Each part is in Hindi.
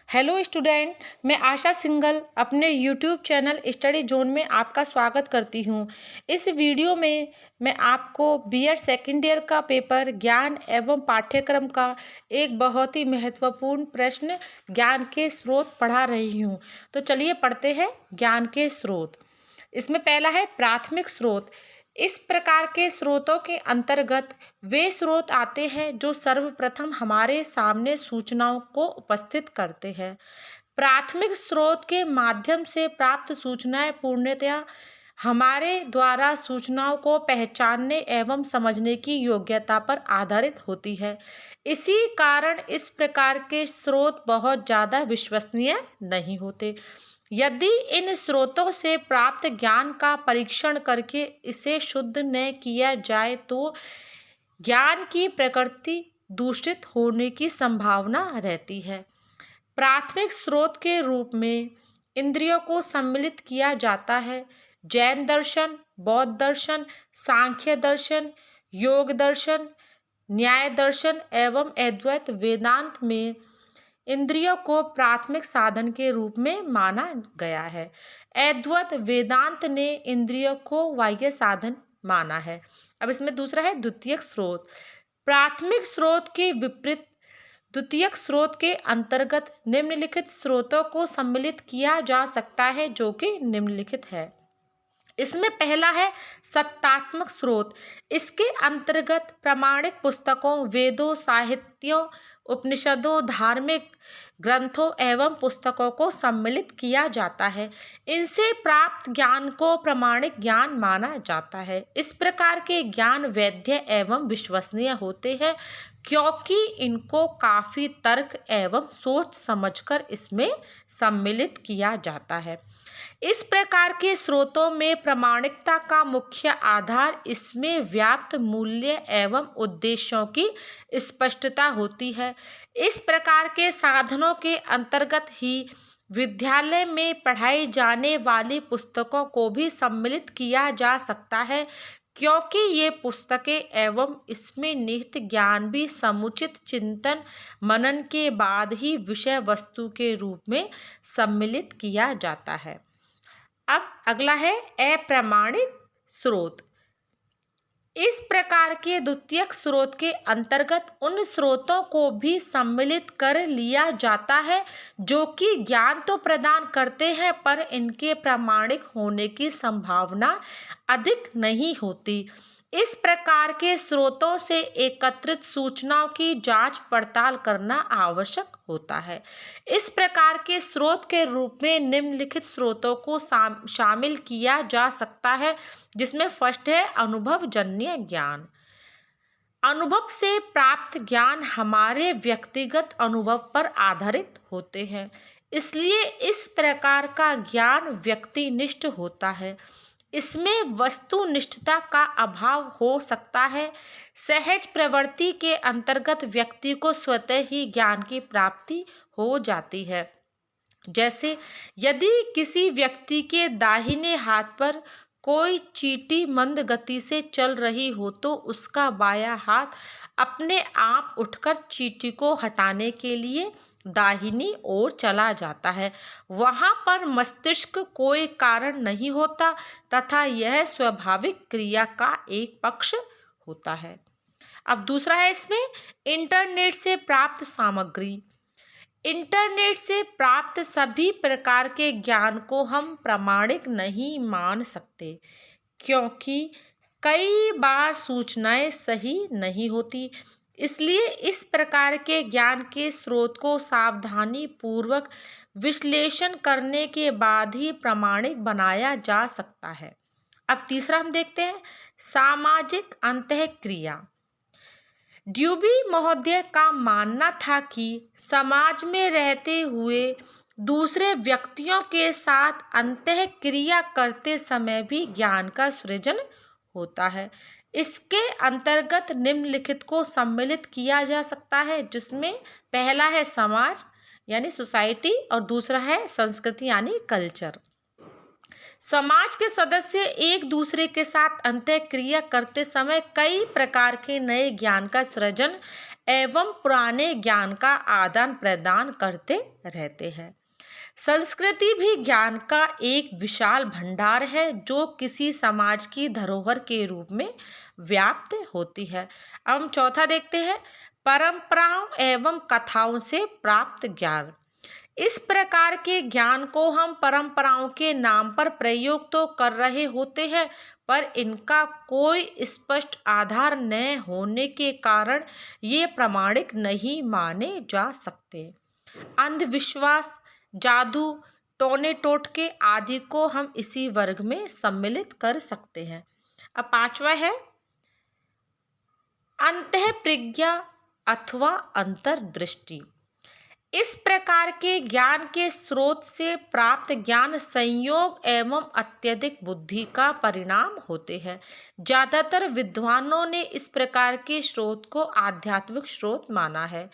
हेलो स्टूडेंट, मैं आशा सिंघल अपने यूट्यूब चैनल स्टडी जोन में आपका स्वागत करती हूँ। इस वीडियो में मैं आपको बीएड सेकेंड ईयर का पेपर ज्ञान एवं पाठ्यक्रम का एक बहुत ही महत्वपूर्ण प्रश्न ज्ञान के स्रोत पढ़ा रही हूँ। तो चलिए पढ़ते हैं ज्ञान के स्रोत। इसमें पहला है प्राथमिक स्रोत। इस प्रकार के स्रोतों के अंतर्गत वे स्रोत आते हैं जो सर्वप्रथम हमारे सामने सूचनाओं को उपस्थित करते हैं। प्राथमिक स्रोत के माध्यम से प्राप्त सूचनाएं पूर्णतया हमारे द्वारा सूचनाओं को पहचानने एवं समझने की योग्यता पर आधारित होती है। इसी कारण इस प्रकार के स्रोत बहुत ज़्यादा विश्वसनीय नहीं होते। यदि इन स्रोतों से प्राप्त ज्ञान का परीक्षण करके इसे शुद्ध न किया जाए तो ज्ञान की प्रकृति दूषित होने की संभावना रहती है। प्राथमिक स्रोत के रूप में इंद्रियों को सम्मिलित किया जाता है। जैन दर्शन, बौद्ध दर्शन, सांख्य दर्शन, योग दर्शन, न्याय दर्शन एवं अद्वैत वेदांत में इंद्रियों को प्राथमिक साधन के रूप में माना गया है। अद्वैत वेदांत ने इंद्रियों को बाह्य साधन माना है। अब इसमें दूसरा है द्वितीयक स्रोत। प्राथमिक स्रोत के विपरीत द्वितीयक स्रोत के अंतर्गत निम्नलिखित स्रोतों को सम्मिलित किया जा सकता है, जो कि निम्नलिखित है। इसमें पहला है सत्तात्मक स्रोत। इसके अंतर्गत प्रामाणिक पुस्तकों, वेदों, साहित्यों, उपनिषदों, धार्मिक ग्रंथों एवं पुस्तकों को सम्मिलित किया जाता है। इनसे प्राप्त ज्ञान को प्रामाणिक ज्ञान माना जाता है। इस प्रकार के ज्ञान वैध एवं विश्वसनीय होते हैं क्योंकि इनको काफ़ी तर्क एवं सोच समझकर इसमें सम्मिलित किया जाता है। इस प्रकार के स्रोतों में प्रामाणिकता का मुख्य आधार इसमें व्याप्त मूल्य एवं उद्देश्यों की स्पष्टता होती है। इस प्रकार के साधनों के अंतर्गत ही विद्यालय में पढ़ाई जाने वाली पुस्तकों को भी सम्मिलित किया जा सकता है क्योंकि ये पुस्तकें एवं इसमें निहित ज्ञान भी समुचित चिंतन मनन के बाद ही विषय वस्तु के रूप में सम्मिलित किया जाता है। अब अगला है अप्रामाणिक स्रोत। इस प्रकार के द्वितीयक स्रोत के अंतर्गत उन स्रोतों को भी सम्मिलित कर लिया जाता है जो कि ज्ञान तो प्रदान करते हैं पर इनके प्रामाणिक होने की संभावना अधिक नहीं होती। इस प्रकार के स्रोतों से एकत्रित सूचनाओं की जांच पड़ताल करना आवश्यक होता है। इस प्रकार के स्रोत के रूप में निम्नलिखित स्रोतों को शामिल किया जा सकता है, जिसमें फर्स्ट है अनुभवजन्य ज्ञान। अनुभव से प्राप्त ज्ञान हमारे व्यक्तिगत अनुभव पर आधारित होते हैं, इसलिए इस प्रकार का ज्ञान व्यक्तिनिष्ठ होता है। इसमें वस्तुनिष्ठता का अभाव हो सकता है। सहज प्रवृत्ति के अंतर्गत व्यक्ति को स्वतः ही ज्ञान की प्राप्ति हो जाती है। जैसे यदि किसी व्यक्ति के दाहिने हाथ पर कोई चींटी मंद गति से चल रही हो तो उसका बायां हाथ अपने आप उठकर चींटी को हटाने के लिए दाहिनी ओर चला जाता है। वहाँ पर मस्तिष्क कोई कारण नहीं होता तथा यह स्वाभाविक क्रिया का एक पक्ष होता है। अब दूसरा है इसमें इंटरनेट से प्राप्त सामग्री। इंटरनेट से प्राप्त सभी प्रकार के ज्ञान को हम प्रामाणिक नहीं मान सकते क्योंकि कई बार सूचनाएं सही नहीं होती। इसलिए इस प्रकार के ज्ञान के स्रोत को सावधानी पूर्वक विश्लेषण करने के बाद ही प्रामाणिक बनाया जा सकता है। अब तीसरा हम देखते हैं सामाजिक अंतःक्रिया। ड्यूबी महोदय का मानना था कि समाज में रहते हुए दूसरे व्यक्तियों के साथ अंतःक्रिया करते समय भी ज्ञान का सृजन होता है। इसके अंतर्गत निम्नलिखित को सम्मिलित किया जा सकता है, जिसमें पहला है समाज यानी सोसाइटी और दूसरा है संस्कृति यानी कल्चर। समाज के सदस्य एक दूसरे के साथ अंतःक्रिया करते समय कई प्रकार के नए ज्ञान का सृजन एवं पुराने ज्ञान का आदान प्रदान करते रहते हैं। संस्कृति भी ज्ञान का एक विशाल भंडार है जो किसी समाज की धरोहर के रूप में व्याप्त होती है। अब हम चौथा देखते हैं, परंपराओं एवं कथाओं से प्राप्त ज्ञान। इस प्रकार के ज्ञान को हम परंपराओं के नाम पर प्रयोग तो कर रहे होते हैं, पर इनका कोई स्पष्ट आधार न होने के कारण ये प्रामाणिक नहीं माने जा सकते। अंधविश्वास, जादू, टोने टोटके आदि को हम इसी वर्ग में सम्मिलित कर सकते हैं। अब पांचवा है अंतःप्रज्ञा अथवा अंतर्दृष्टि। इस प्रकार के ज्ञान के स्रोत से प्राप्त ज्ञान संयोग एवं अत्यधिक बुद्धि का परिणाम होते हैं। ज्यादातर विद्वानों ने इस प्रकार के स्रोत को आध्यात्मिक स्रोत माना है।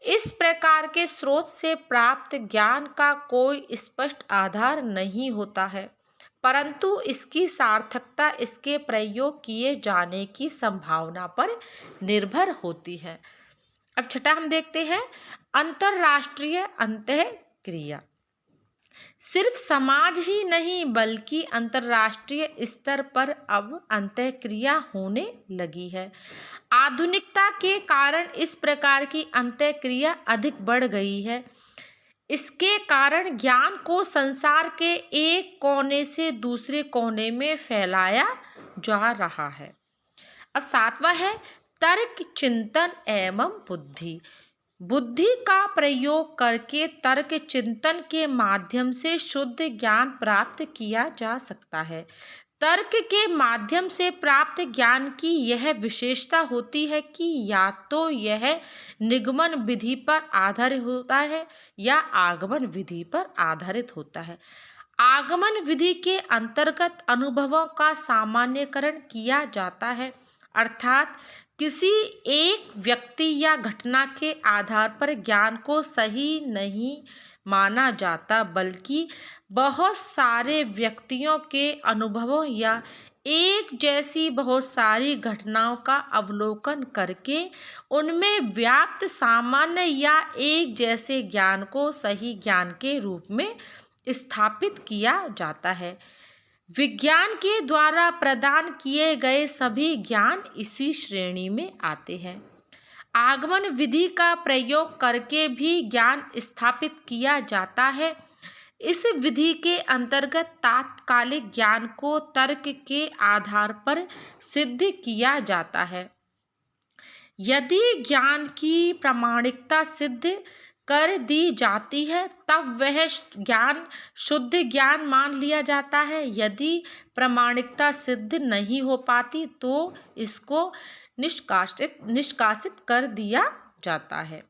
इस प्रकार के स्रोत से प्राप्त ज्ञान का कोई स्पष्ट आधार नहीं होता है, परंतु इसकी सार्थकता इसके प्रयोग किए जाने की संभावना पर निर्भर होती है। अब छठा हम देखते हैं, अंतरराष्ट्रीय अंतःक्रिया। सिर्फ समाज ही नहीं बल्कि अंतरराष्ट्रीय स्तर पर अब अंतःक्रिया होने लगी है। आधुनिकता के कारण इस प्रकार की अंतःक्रिया अधिक बढ़ गई है। इसके कारण ज्ञान को संसार के एक कोने से दूसरे कोने में फैलाया जा रहा है। अब सातवां है तर्क, चिंतन एवं बुद्धि। बुद्धि का प्रयोग करके तर्क चिंतन के माध्यम से शुद्ध ज्ञान प्राप्त किया जा सकता है। तर्क के माध्यम से प्राप्त ज्ञान की यह विशेषता होती है कि या तो यह निगमन विधि पर आधारित होता है या आगमन विधि पर आधारित होता है। आगमन विधि के अंतर्गत अनुभवों का सामान्यकरण किया जाता है, अर्थात किसी एक व्यक्ति या घटना के आधार पर ज्ञान को सही नहीं माना जाता, बल्कि बहुत सारे व्यक्तियों के अनुभवों या एक जैसी बहुत सारी घटनाओं का अवलोकन करके उनमें व्याप्त सामान्य या एक जैसे ज्ञान को सही ज्ञान के रूप में स्थापित किया जाता है। विज्ञान के द्वारा प्रदान किए गए सभी ज्ञान इसी श्रेणी में आते हैं। आगमन विधि का प्रयोग करके भी ज्ञान स्थापित किया जाता है। इस विधि के अंतर्गत तात्कालिक ज्ञान को तर्क के आधार पर सिद्ध किया जाता है। यदि ज्ञान की प्रामाणिकता सिद्ध कर दी जाती है तब वह ज्ञान शुद्ध ज्ञान मान लिया जाता है। यदि प्रामाणिकता सिद्ध नहीं हो पाती तो इसको निष्कासित कर दिया जाता है।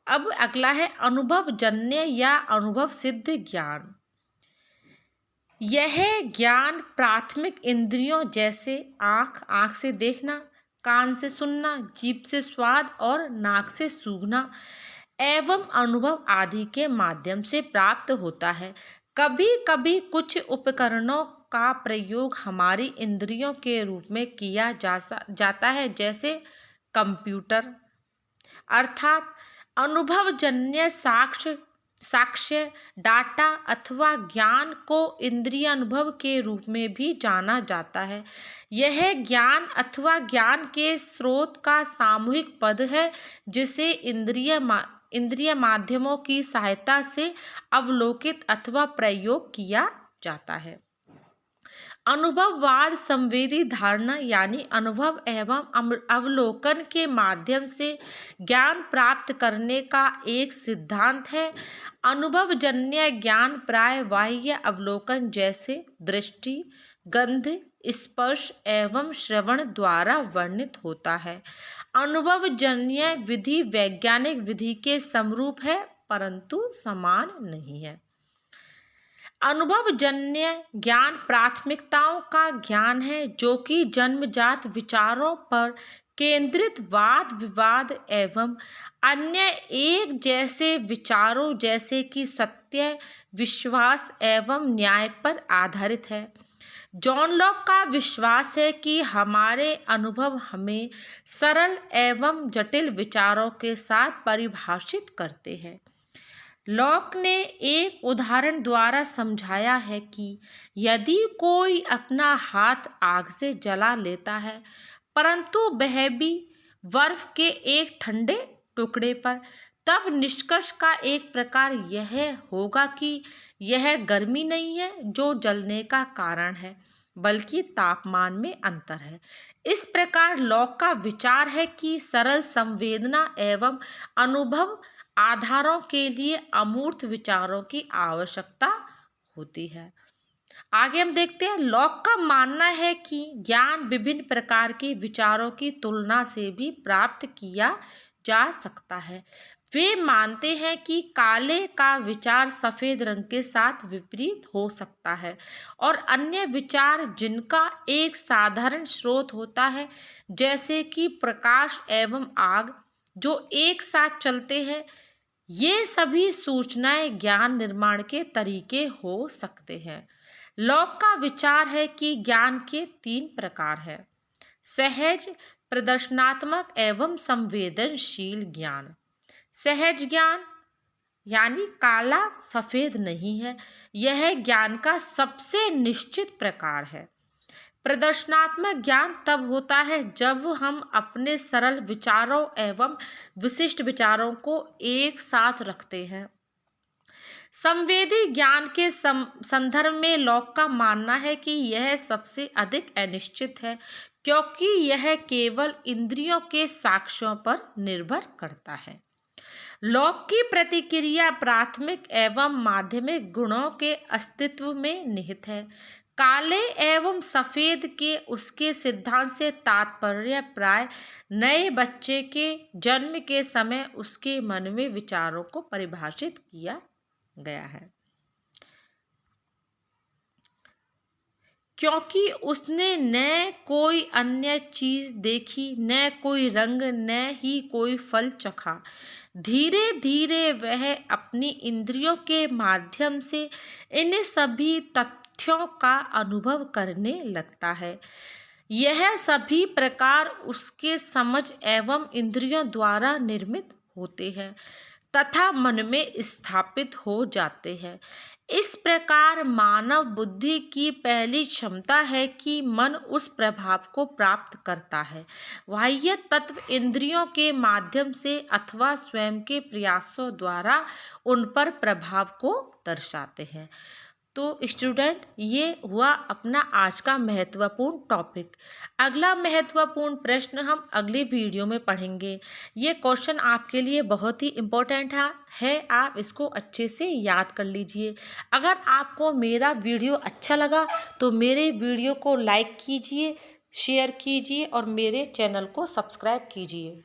अब अगला है अनुभवजन्य या अनुभव सिद्ध ज्ञान। यह ज्ञान प्राथमिक इंद्रियों जैसे आँख से देखना, कान से सुनना, जीभ से स्वाद और नाक से सूंघना एवं अनुभव आदि के माध्यम से प्राप्त होता है। कभी कभी कुछ उपकरणों का प्रयोग हमारी इंद्रियों के रूप में किया जाता है, जैसे कंप्यूटर, अर्थात अनुभवजन्य साक्ष्य, डाटा अथवा ज्ञान को इंद्रिय अनुभव के रूप में भी जाना जाता है। यह ज्ञान अथवा ज्ञान के स्रोत का सामूहिक पद है जिसे इंद्रिय माध्यमों की सहायता से अवलोकित अथवा प्रयोग किया जाता है। अनुभववाद संवेदी धारणा यानी अनुभव एवं अवलोकन के माध्यम से ज्ञान प्राप्त करने का एक सिद्धांत है। अनुभवजन्य ज्ञान प्राय बाह्य अवलोकन जैसे दृष्टि, गंध, स्पर्श एवं श्रवण द्वारा वर्णित होता है। अनुभवजन्य विधि वैज्ञानिक विधि के समरूप है परंतु समान नहीं है। अनुभवजन्य ज्ञान प्राथमिकताओं का ज्ञान है जो कि जन्मजात विचारों पर केंद्रित वाद विवाद एवं अन्य एक जैसे विचारों जैसे कि सत्य, विश्वास एवं न्याय पर आधारित है। जॉन लॉक का विश्वास है कि हमारे अनुभव हमें सरल एवं जटिल विचारों के साथ परिभाषित करते हैं। लॉक ने एक उदाहरण द्वारा समझाया है कि यदि कोई अपना हाथ आग से जला लेता है परंतु वह भी बर्फ के एक ठंडे टुकड़े पर, तब निष्कर्ष का एक प्रकार यह होगा कि यह गर्मी नहीं है जो जलने का कारण है, बल्कि तापमान में अंतर है। इस प्रकार लॉक का विचार है कि सरल संवेदना एवं अनुभव आधारों के लिए अमूर्त विचारों की आवश्यकता होती है। आगे हम देखते हैं, लॉक का मानना है कि ज्ञान विभिन्न प्रकार के विचारों की तुलना से भी प्राप्त किया जा सकता है। वे मानते हैं कि काले का विचार सफेद रंग के साथ विपरीत हो सकता है और अन्य विचार जिनका एक साधारण स्रोत होता है, जैसे कि प्रकाश एवं आग, जो एक साथ चलते हैं, ये सभी सूचनाएं ज्ञान निर्माण के तरीके हो सकते हैं। लॉक का विचार है कि ज्ञान के 3 प्रकार हैं: सहज, प्रदर्शनात्मक एवं संवेदनशील ज्ञान। सहज ज्ञान यानी काला सफेद नहीं है, यह ज्ञान का सबसे निश्चित प्रकार है। प्रदर्शनात्मक ज्ञान तब होता है जब हम अपने सरल विचारों एवं विशिष्ट विचारों को एक साथ रखते हैं। संवेदी ज्ञान के संदर्भ में लॉक का मानना है कि यह सबसे अधिक अनिश्चित है, क्योंकि यह केवल इंद्रियों के साक्ष्यों पर निर्भर करता है। लॉक की प्रतिक्रिया प्राथमिक एवं माध्यमिक गुणों के अस्तित्व में निहित है। काले एवं सफेद के उसके सिद्धांत से तात्पर्य प्राय नए बच्चे के जन्म के समय उसके मन में विचारों को परिभाषित किया गया है, क्योंकि उसने न कोई अन्य चीज देखी, न कोई रंग, न ही कोई फल चखा। धीरे धीरे वह अपनी इंद्रियों के माध्यम से इन सभी तथ्यों का अनुभव करने लगता है। यह सभी प्रकार उसके समझ एवं इंद्रियों द्वारा निर्मित होते हैं तथा मन में स्थापित हो जाते हैं। इस प्रकार मानव बुद्धि की पहली क्षमता है कि मन उस प्रभाव को प्राप्त करता है। बाह्य तत्व इंद्रियों के माध्यम से अथवा स्वयं के प्रयासों द्वारा उन पर प्रभाव को दर्शाते हैं। तो स्टूडेंट, ये हुआ अपना आज का महत्वपूर्ण टॉपिक। अगला महत्वपूर्ण प्रश्न हम अगले वीडियो में पढ़ेंगे। ये क्वेश्चन आपके लिए बहुत ही इम्पोर्टेंट है, आप इसको अच्छे से याद कर लीजिए। अगर आपको मेरा वीडियो अच्छा लगा तो मेरे वीडियो को लाइक कीजिए, शेयर कीजिए और मेरे चैनल को सब्सक्राइब कीजिए।